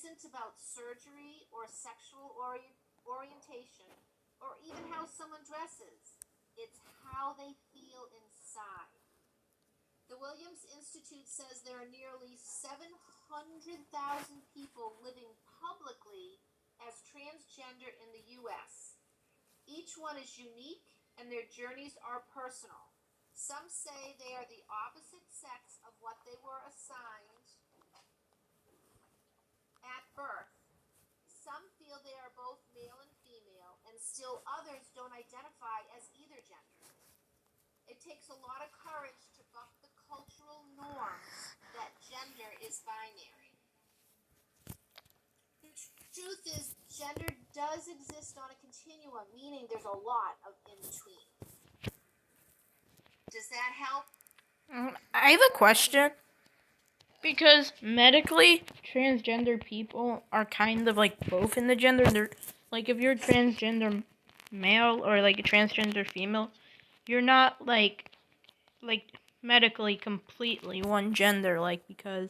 isn't about surgery or sexual orientation or even how someone dresses. It's how they feel inside. The Williams Institute says there are nearly 700,000 people living publicly as transgender in the U.S. Each one is unique and their journeys are personal. Some say they are the opposite sex of what they were assigned at birth. Some feel they are both male and female, and still others don't identify as either gender. It takes a lot of courage to buck the cultural norms that gender is binary. The truth is, gender does exist on a continuum, meaning there's a lot of in between. Does that help? I have a question. Because medically, transgender people are kind of like both in the gender. They're like, if you're a transgender male or like a transgender female, you're not like medically completely one gender. Like, because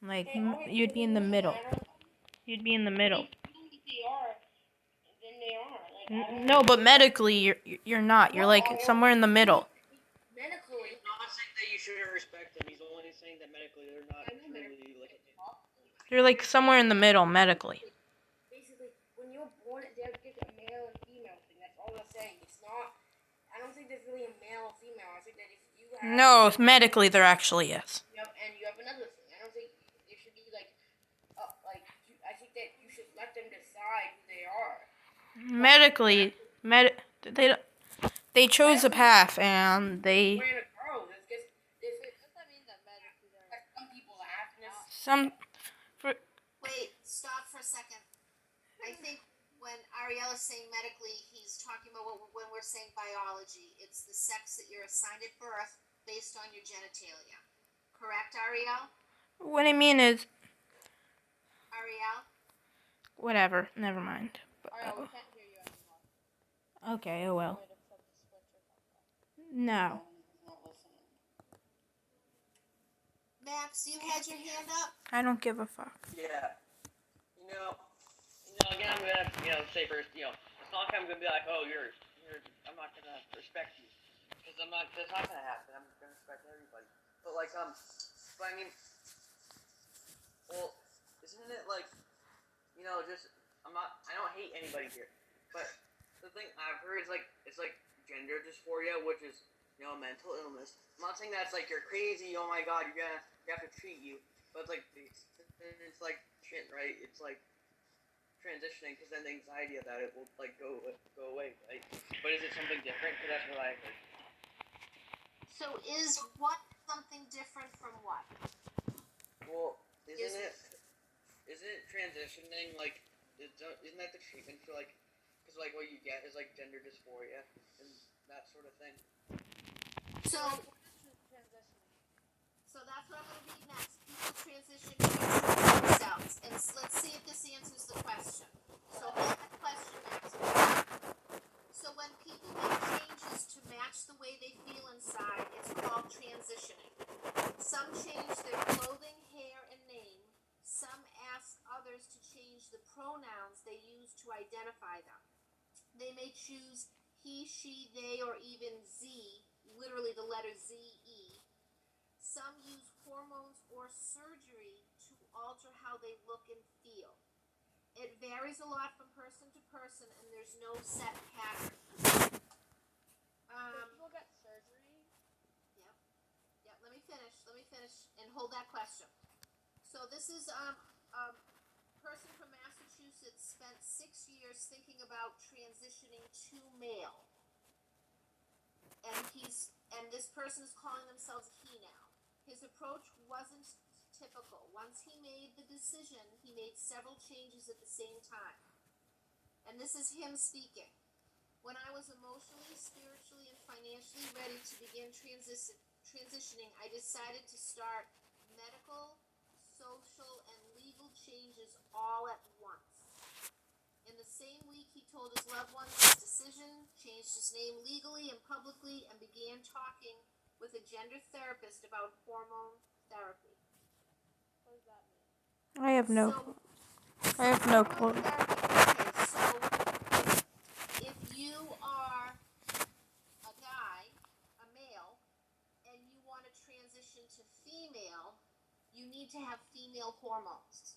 like you'd be in the middle. You'd be in the middle. No, but medically you're not. You're like somewhere in the middle. Medically, He's not saying that you shouldn't respect them. He's only saying that medically they're not truly like. You're like somewhere in the middle medically. Basically, when you're born, they're just a male and female thing. That's all they're saying. It's not. I don't think there's really a male or female. I think that if you have. No, medically there actually is. Yep, and you have another thing. I don't think there should be like. I think that you should let them decide who they are. Medically, they chose a path and they. Wearing a girl, it's just. Doesn't mean that medically they're Some people have this. wait, stop for a second. I think when Ariel is saying medically, he's talking about when we're saying biology. It's the sex that you're assigned at birth based on your genitalia. Correct, Ariel? What I mean is, Ariel? whatever. Never mind. Alright, we can't hear you anymore. Okay. Oh well. Wait a second, switch or something. No. Max, you had your hand up? I don't give a fuck. Yeah. Again, I'm gonna, say first, it's not like I'm gonna be like, oh, I'm not gonna respect you, because that's not gonna happen. I'm gonna respect everybody. But but I mean, well, isn't it like, I don't hate anybody here, but the thing I've heard is it's like gender dysphoria, which is, a mental illness. I'm not saying that's like you're crazy, oh my god, you have to treat you, but it's like shit, right? It's like transitioning, because then the anxiety of that it will like go away, right? But is it something different? Because that's what I heard. So is what something different from what? Well, isn't it transitioning like? Isn't that the treatment for like? Because like what you get is like gender dysphoria and that sort of thing. So that's what I'm going to read next. People transition to themselves. And let's see if this answers the question. So hold that question, Max. So when people make changes to match the way they feel inside, it's called transitioning. Some change their clothing, hair, and name. Some ask others to change the pronouns they use to identify them. They may choose he, she, they, or even Z, literally the letter Z-E. Some use hormones or surgery to alter how they look and feel. It varies a lot from person to person, and there's no set pattern. People get surgery? Yep. Let me finish, and hold that question. So this is a person from Massachusetts spent 6 years thinking about transitioning to male. And this person is calling themselves he now. His approach wasn't typical. Once he made the decision, he made several changes at the same time. And this is him speaking. When I was emotionally, spiritually, and financially ready to begin transitioning, I decided to start medical, social, and legal changes all at once. In the same week, he told his loved ones his decision, changed his name legally and publicly, and began talking with a gender therapist about hormone therapy. What does that mean? I have no. I have no clue. Okay, so if you are a guy, a male, and you want to transition to female, you need to have female hormones.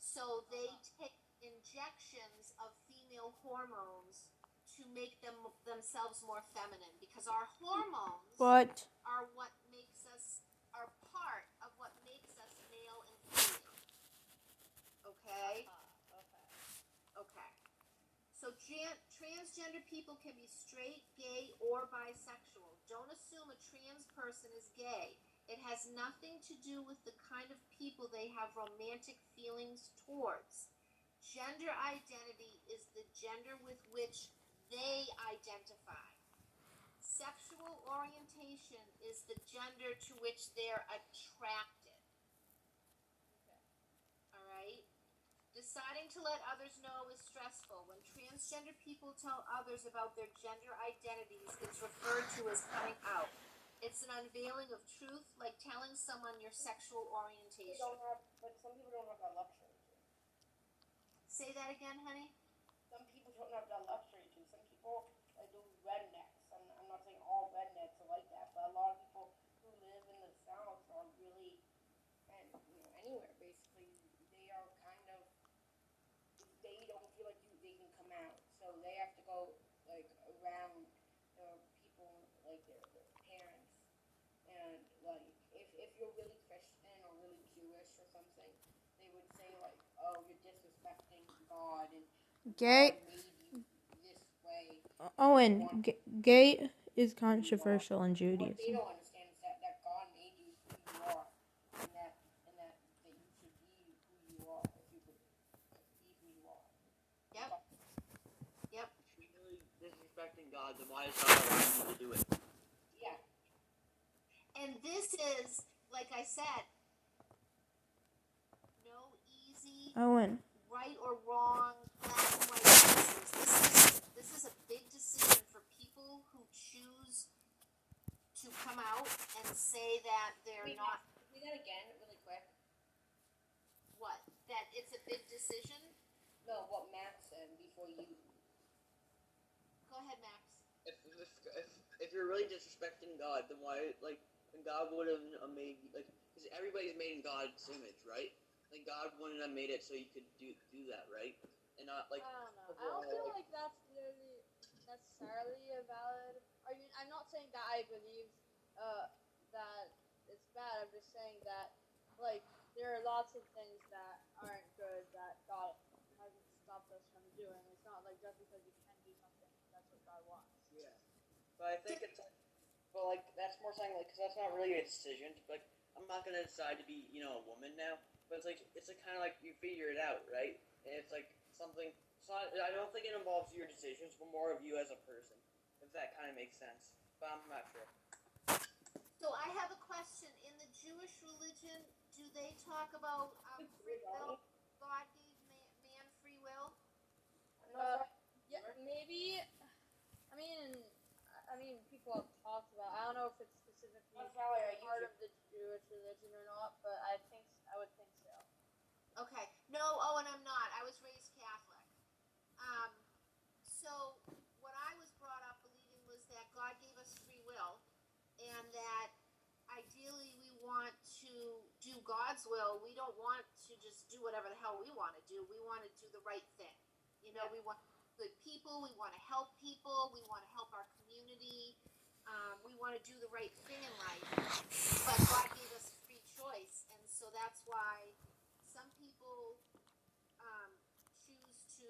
So they take injections of female hormones to make themselves more feminine, because our hormones But are what makes us, are part of what makes us male and female. Okay? Okay. Okay. So transgender people can be straight, gay, or bisexual. Don't assume a trans person is gay. It has nothing to do with the kind of people they have romantic feelings towards. Gender identity is the gender with which they identify. Sexual orientation is the gender to which they're attracted. All right? Deciding to let others know is stressful. When transgender people tell others about their gender identities, it's referred to as coming out. It's an unveiling of truth, like telling someone your sexual orientation. But some people don't have that luxury too. Say that again, honey? Some people don't have that luxury too. Some people do rednecks. I'm not saying all rednecks are like that, but a lot of people who live in the South are really, and anywhere basically, they are kind of, they don't feel like they can come out, so they have to go like around people like their parents, and like if you're really Christian or really Jewish or something, they would say like, oh, you're disrespecting God and gay. God made you this way. Owen, gay is controversial in What they Judaism. don't understand is that God made you who you are, and that you should be who you are if you could be who you are. Yep. Yep. If you're really disrespecting God, then why is God allowing you to do it? Yeah. And this is, like I said, no easy Owen, right or wrong, black and white answers. This is a big decision for people who choose to come out and say that they're Wait, not say that again, really quick. what? That it's a big decision? No, what Matt said before you. Go ahead, Max. If you're really disrespecting God, then why, like, God would have made, like, because everybody's made in God's image, right? Like, God wouldn't have made it so you could do that, right? And not, like, I don't know. I don't feel like that's really necessarily a valid argument. I'm not saying that I believe that it's bad. I'm just saying that like there are lots of things that aren't good that God hasn't stopped us from doing. It's not like just because you can do something that's what God wants. Yeah. But I think it's like, but like that's more saying like, because that's not really a decision. Like, I'm not gonna decide to be, a woman now. But it's like kind of like you figure it out, right? And it's like something. It's not. I don't think it involves your decisions, but more of you as a person. If that kind of makes sense. But I'm not sure. So I have a question. In the Jewish religion, do they talk about free will? God gave man free will? Yeah, maybe. I mean, people have talked about. I don't know if it's specifically part of the Jewish religion or not, but I would think so. Okay. No, and I'm not. I was raised Catholic. So what I was brought up believing was that God gave us free will, and that ideally we want to do God's will. We don't want to just do whatever the hell we want to do. We want to do the right thing. We want good people. We want to help people. We want to help our community. We want to do the right thing in life. But God gave us free choice, and so that's why some people choose to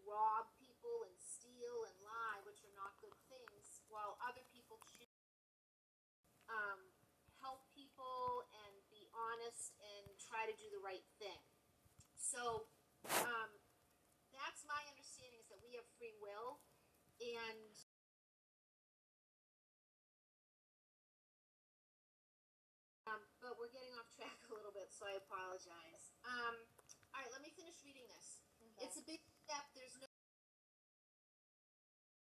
rob people and steal and lie, which are not good things, while other people choose help people and be honest and try to do the right thing. So that's my understanding, is that we have free will, and but we're getting off track a little bit, so I apologize. All right, let me finish reading this. Okay. It's a big step. There's no